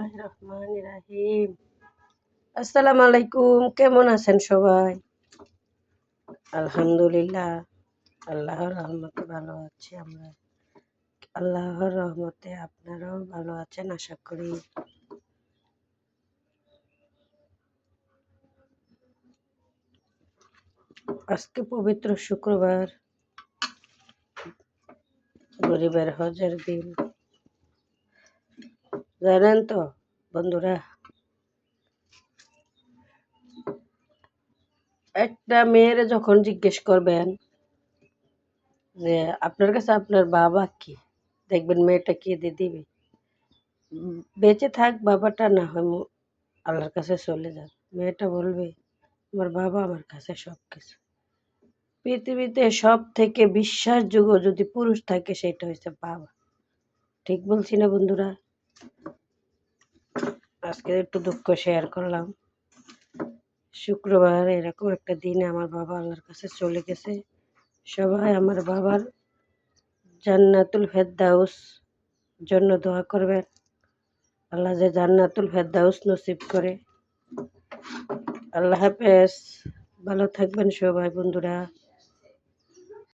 বিসমিল্লাহির রহমানির রহিম। আসসালামু আলাইকুম, কেমন আছেন সবাই? আলহামদুলিল্লাহ, আল্লাহর রহমতে ভালো আছি আমরা। আল্লাহর রহমতে আপনারাও ভালো আছেন আশা করি। আজকে পবিত্র শুক্রবার, গরিবের হজের দিন। জানেন তো বন্ধুরা, একটা মেয়ের যখন জিজ্ঞেস করবেন যে আপনার কাছে আপনার বাবা কি, দেখবেন মেয়েটা কেঁদে দিবে। বেঁচে থাক বাবাটা, না হয় আল্লাহর কাছে চলে যাক। মেয়েটা বলবে আমার বাবা আমার কাছে সব কিছু। পৃথিবীতে সব থেকে বিশ্বাসযোগ্য যদি পুরুষ থাকে সেটা হচ্ছে বাবা। ঠিক বলছি না বন্ধুরা? আজকে একটু দুঃখ শেয়ার করলাম। শুক্রবার এরকম একটা দিনে আমার বাবা আল্লাহর কাছে চলে গেছে। সবাই আমার বাবার জান্নাতুল ফেরদাউস জন্য দোয়া করবেন। আল্লাহ যে জান্নাতুল ফেরদাউস নসিব করে। আল্লাহ হাফেজ, ভালো থাকবেন সবাই বন্ধুরা।